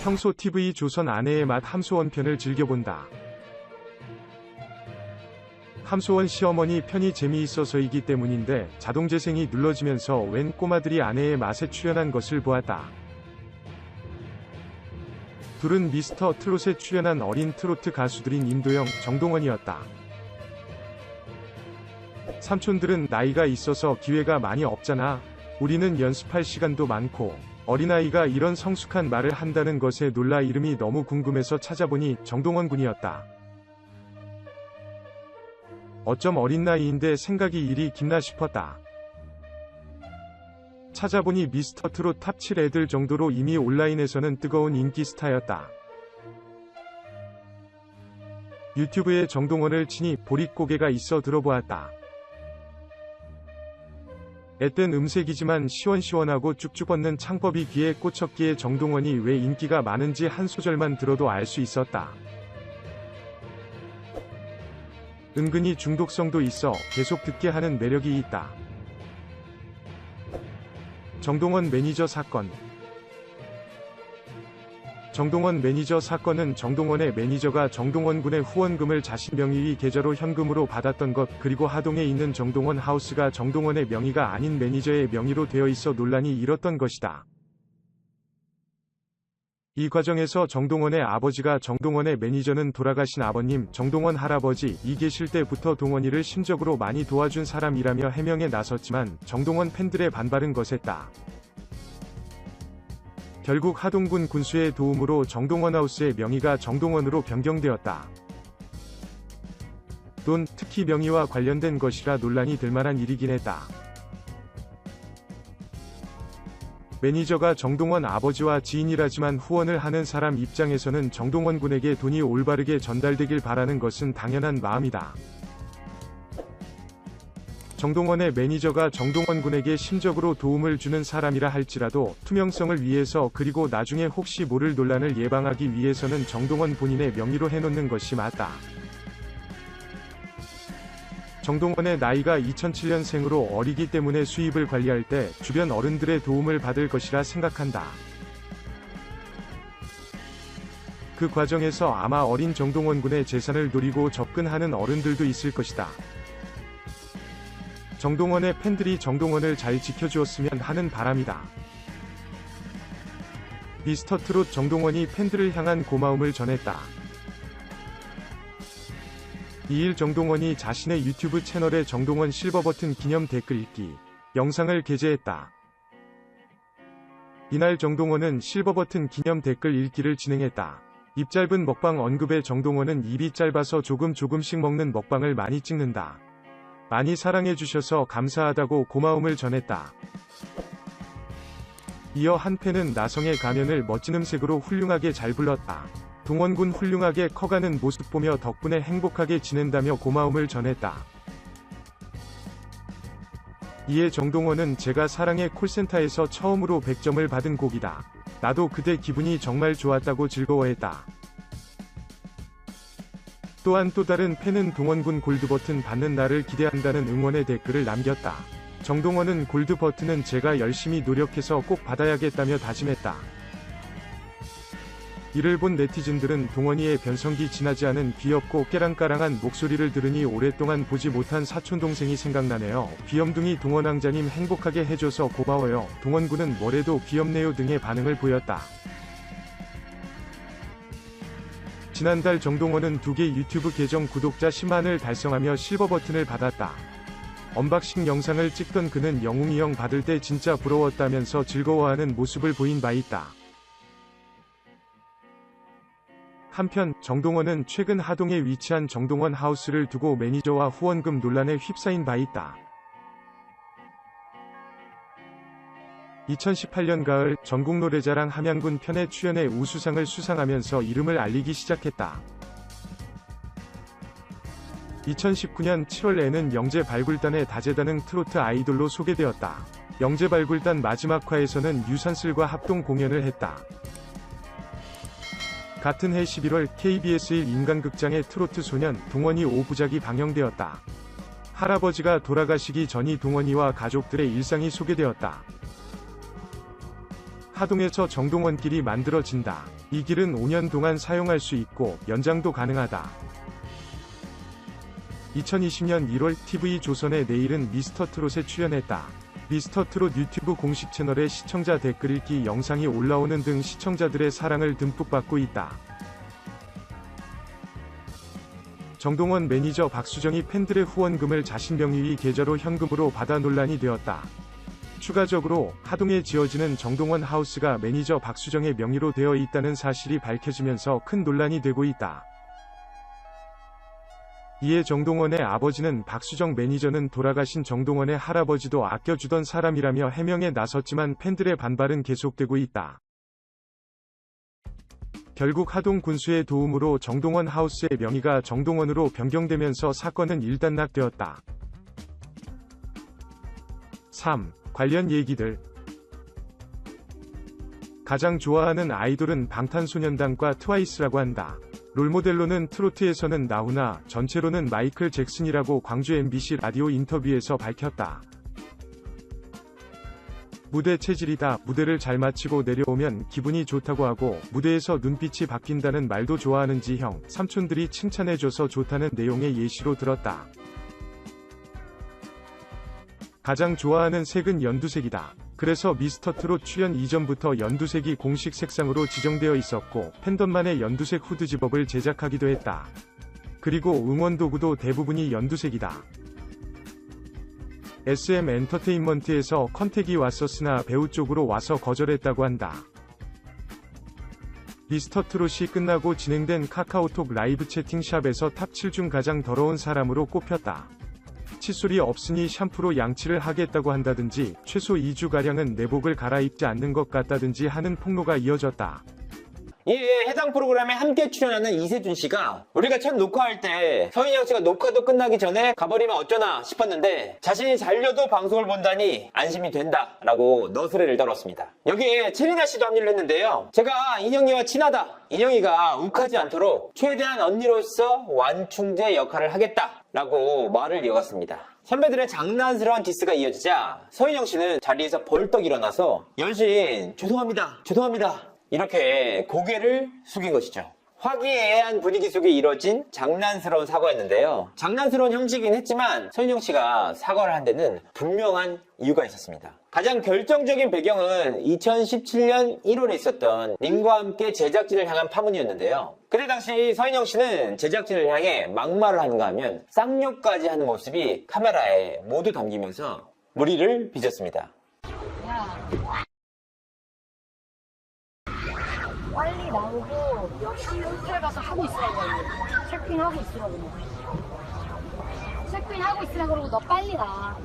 평소 TV 조선 아내의 맛 함소원 편을 즐겨본다. 함소원 시어머니 편이 재미있어서이기 때문인데 자동재생이 눌러지면서 웬 꼬마들이 아내의 맛에 출연한 것을 보았다. 둘은 미스터 트롯에 출연한 어린 트로트 가수들인 임도영, 정동원이었다. 삼촌들은 나이가 있어서 기회가 많이 없잖아. 우리는 연습할 시간도 많고 어린아이가 이런 성숙한 말을 한다는 것에 놀라 이름이 너무 궁금해서 찾아보니 정동원 군이었다. 어쩜 어린 나이인데 생각이 이리 깊나 싶었다. 찾아보니 미스터 트롯 탑 7 애들 정도로 이미 온라인에서는 뜨거운 인기 스타였다. 유튜브에 정동원을 치니 보릿고개가 있어 들어보았다. 앳된 음색이지만 시원시원하고 쭉쭉 뻗는 창법이 귀에 꽂혔기에 정동원이 왜 인기가 많은지 한 소절만 들어도 알 수 있었다. 은근히 중독성도 있어 계속 듣게 하는 매력이 있다. 정동원 매니저 사건. 정동원 매니저 사건은 정동원의 매니저가 정동원 군의 후원금을 자신 명의 계좌로 현금으로 받았던 것, 그리고 하동에 있는 정동원 하우스가 정동원의 명의가 아닌 매니저의 명의로 되어 있어 논란이 일었던 것이다. 이 과정에서 정동원의 아버지가 정동원의 매니저는 돌아가신 아버님 정동원 할아버지 이 계실 때부터 동원이를 심적으로 많이 도와준 사람이라며 해명에 나섰지만 정동원 팬들의 반발은 거셌다. 결국 하동군 군수의 도움으로 정동원 하우스의 명의가 정동원으로 변경되었다. 돈, 특히 명의와 관련된 것이라 논란이 될 만한 일이긴 했다. 매니저가 정동원 아버지와 지인이라지만 후원을 하는 사람 입장에서는 정동원 군에게 돈이 올바르게 전달되길 바라는 것은 당연한 마음이다. 정동원의 매니저가 정동원 군에게 심적으로 도움을 주는 사람이라 할지라도 투명성을 위해서, 그리고 나중에 혹시 모를 논란을 예방하기 위해서는 정동원 본인의 명의로 해놓는 것이 맞다. 정동원의 나이가 2007년생으로 어리기 때문에 수입을 관리할 때 주변 어른들의 도움을 받을 것이라 생각한다. 그 과정에서 아마 어린 정동원 군의 재산을 노리고 접근하는 어른들도 있을 것이다. 정동원의 팬들이 정동원을 잘 지켜주었으면 하는 바람이다. 미스터 트롯 정동원이 팬들을 향한 고마움을 전했다. 2일 정동원이 자신의 유튜브 채널에 정동원 실버버튼 기념 댓글 읽기 영상을 게재했다. 이날 정동원은 실버버튼 기념 댓글 읽기를 진행했다. 입 짧은 먹방 언급에 정동원은 입이 짧아서 조금씩 먹는 먹방을 많이 찍는다. 많이 사랑해주셔서 감사하다고 고마움을 전했다. 이어 한 팬은 나성의 가면을 멋진 음색으로 훌륭하게 잘 불렀다. 동원군 훌륭하게 커가는 모습 보며 덕분에 행복하게 지낸다며 고마움을 전했다. 이에 정동원은 제가 사랑의 콜센터에서 처음으로 100점을 받은 곡이다. 나도 그때 기분이 정말 좋았다고 즐거워했다. 또한 또 다른 팬은 동원군 골드버튼 받는 날을 기대한다는 응원의 댓글을 남겼다. 정동원은 골드버튼은 제가 열심히 노력해서 꼭 받아야겠다며 다짐했다. 이를 본 네티즌들은 동원이의 변성기 지나지 않은 귀엽고 깨랑까랑한 목소리를 들으니 오랫동안 보지 못한 사촌동생이 생각나네요. 귀염둥이 동원왕자님 행복하게 해줘서 고마워요. 동원군은 뭐래도 귀엽네요 등의 반응을 보였다. 지난달 정동원은 2개 유튜브 계정 구독자 10만을 달성하며 실버버튼을 받았다. 언박싱 영상을 찍던 그는 영웅이 형 받을 때 진짜 부러웠다면서 즐거워하는 모습을 보인 바 있다. 한편 정동원은 최근 하동에 위치한 정동원 하우스를 두고 매니저와 후원금 논란에 휩싸인 바 있다. 2018년 가을 전국노래자랑 함양군 편에 출연해 우수상을 수상하면서 이름을 알리기 시작했다. 2019년 7월에는 영재발굴단의 다재다능 트로트 아이돌로 소개되었다. 영재발굴단 마지막 화에서는 유산슬과 합동 공연을 했다. 같은 해 11월 KBS 1 인간극장의 트로트 소년 동원이 5부작이 방영되었다. 할아버지가 돌아가시기 전이 동원이와 가족들의 일상이 소개되었다. 하동에서 정동원길이 만들어진다. 이 길은 5년 동안 사용할 수 있고 연장도 가능하다. 2020년 1월 TV조선의 내일은 미스터트롯에 출연했다. 미스터트롯 유튜브 공식 채널에 시청자 댓글 읽기 영상이 올라오는 등 시청자들의 사랑을 듬뿍 받고 있다. 정동원 매니저 박수정이 팬들의 후원금을 자신 명의 계좌로 현금으로 받아 논란이 되었다. 추가적으로 하동에 지어지는 정동원 하우스가 매니저 박수정의 명의로 되어 있다는 사실이 밝혀지면서 큰 논란이 되고 있다. 이에 정동원의 아버지는 박수정 매니저는 돌아가신 정동원의 할아버지도 아껴주던 사람이라며 해명에 나섰지만 팬들의 반발은 계속되고 있다. 결국 하동 군수의 도움으로 정동원 하우스의 명의가 정동원으로 변경되면서 사건은 일단락되었다. 3. 관련 얘기들. 가장 좋아하는 아이돌은 방탄소년단과 트와이스라고 한다. 롤모델로는 트로트에서는 나훈아, 전체로는 마이클 잭슨이라고 광주 MBC 라디오 인터뷰에서 밝혔다. 무대 체질이다. 무대를 잘 마치고 내려오면 기분이 좋다고 하고 무대에서 눈빛이 바뀐다는 말도 좋아하는지 형, 삼촌들이 칭찬해줘서 좋다는 내용의 예시로 들었다. 가장 좋아하는 색은 연두색이다. 그래서 미스터트롯 출연 이전부터 연두색이 공식 색상으로 지정되어 있었고 팬덤만의 연두색 후드 집업을 제작하기도 했다. 그리고 응원 도구도 대부분이 연두색이다. SM 엔터테인먼트에서 컨택이 왔었으나 배우 쪽으로 와서 거절했다고 한다. 미스터트롯이 끝나고 진행된 카카오톡 라이브 채팅샵에서 탑 7 중 가장 더러운 사람으로 꼽혔다. 칫솔이 없으니 샴푸로 양치를 하겠다고 한다든지 최소 2주가량은 내복을 갈아입지 않는 것 같다든지 하는 폭로가 이어졌다. 이에 해당 프로그램에 함께 출연하는 이세준 씨가 우리가 첫 녹화할 때 서인영 씨가 녹화도 끝나기 전에 가버리면 어쩌나 싶었는데 자신이 잘려도 방송을 본다니 안심이 된다 라고 너스레를 떨었습니다. 여기에 체리나 씨도 합류를 했는데요. 제가 인영이와 친하다, 인영이가 욱하지 않도록 최대한 언니로서 완충제 역할을 하겠다 라고 말을 이어갔습니다. 선배들의 장난스러운 디스가 이어지자 서인영 씨는 자리에서 벌떡 일어나서 연신 죄송합니다 이렇게 고개를 숙인 것이죠. 화기애애한 분위기 속에 이뤄진 장난스러운 사과였는데요. 장난스러운 형식이긴 했지만 서인영 씨가 사과를 한 데는 분명한 이유가 있었습니다. 가장 결정적인 배경은 2017년 1월에 있었던 님과 함께 제작진을 향한 파문이었는데요. 그때 당시 서인영 씨는 제작진을 향해 막말을 하는가 하면 쌍욕까지 하는 모습이 카메라에 모두 담기면서 물의를 빚었습니다. 빨리 나오고 역시 호텔 가서 하고 있으라고 체크인하고 있으라고 체크인하고 있으라고 그러고 너 빨리 나.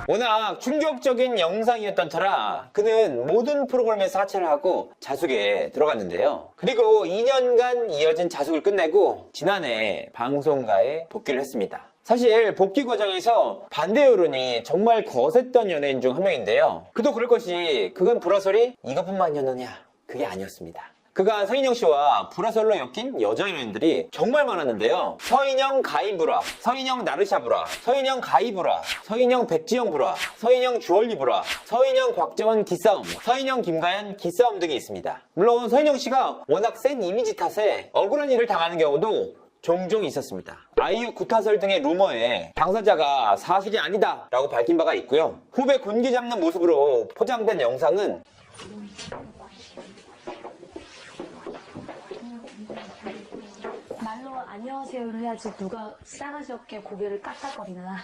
워낙 충격적인 영상이었던 터라 그는 모든 프로그램에서 하차를 하고 자숙에 들어갔는데요. 그리고 2년간 이어진 자숙을 끝내고 지난해 방송가에 복귀를 했습니다. 사실 복귀 과정에서 반대 여론이 정말 거셌던 연예인 중 한 명인데요. 그도 그럴 것이 그건 불화설이 이것뿐만이었느냐? 그게 아니었습니다. 그간 서인영 씨와 불화설로 엮인 여자 연예인들이 정말 많았는데요. 서인영 가인 불화, 서인영 나르샤 불화, 서인영 가이 불화, 서인영 백지영 불화, 서인영 주얼리 불화, 서인영 곽재원 기싸움, 서인영 김가연 기싸움 등이 있습니다. 물론 서인영 씨가 워낙 센 이미지 탓에 억울한 일을 당하는 경우도 종종 있었습니다. 아이유 구타설 등의 루머에 당사자가 사실이 아니다 라고 밝힌 바가 있고요. 후배 군기 잡는 모습으로 포장된 영상은 말로 안녕하세요를 해야지 누가 싸가지 없게 고개를 깍깍거리나.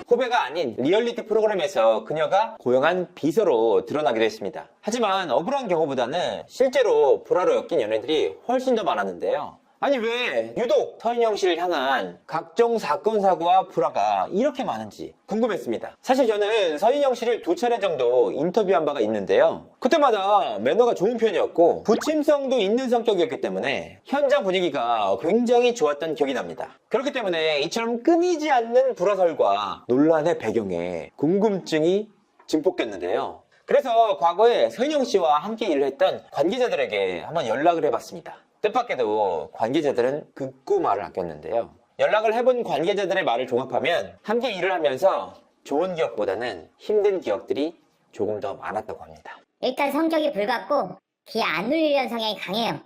후배가 아닌 리얼리티 프로그램에서 그녀가 고용한 비서로 드러나기도 했습니다. 하지만 억울한 경우보다는 실제로 불화로 엮인 연예들이 훨씬 더 많았는데요. 아니 왜 유독 서인영 씨를 향한 각종 사건 사고와 불화가 이렇게 많은지 궁금했습니다. 사실 저는 서인영 씨를 2차례 정도 인터뷰한 바가 있는데요. 그때마다 매너가 좋은 편이었고 부침성도 있는 성격이었기 때문에 현장 분위기가 굉장히 좋았던 기억이 납니다. 그렇기 때문에 이처럼 끊이지 않는 불화설과 논란의 배경에 궁금증이 증폭됐는데요. 그래서 과거에 서인영 씨와 함께 일을 했던 관계자들에게 한번 연락을 해봤습니다. 뜻밖에도 관계자들은 극구 말을 아꼈는데요. 연락을 해본 관계자들의 말을 종합하면 함께 일을 하면서 좋은 기억보다는 힘든 기억들이 조금 더 많았다고 합니다. 일단 성격이 불같고 귀 안 눌리려는 성향이 강해요.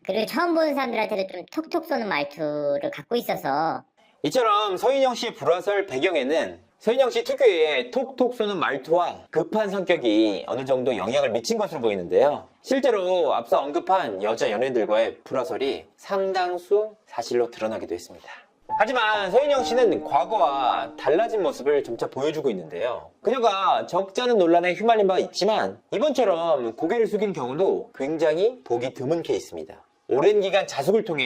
그리고 처음 보는 사람들한테도 좀 톡톡 쏘는 말투를 갖고 있어서 이처럼 서인영 씨의 불화설 배경에는 서인영 씨 특유의 톡톡 쏘는 말투와 급한 성격이 어느 정도 영향을 미친 것으로 보이는데요. 실제로 앞서 언급한 여자 연예인들과의 불화설이 상당수 사실로 드러나기도 했습니다. 하지만 서인영 씨는 과거와 달라진 모습을 점차 보여주고 있는데요. 그녀가 적지 않은 논란에 휘말린 바가 있지만 이번처럼 고개를 숙인 경우도 굉장히 보기 드문 케이스입니다. 오랜 기간 자숙을 통해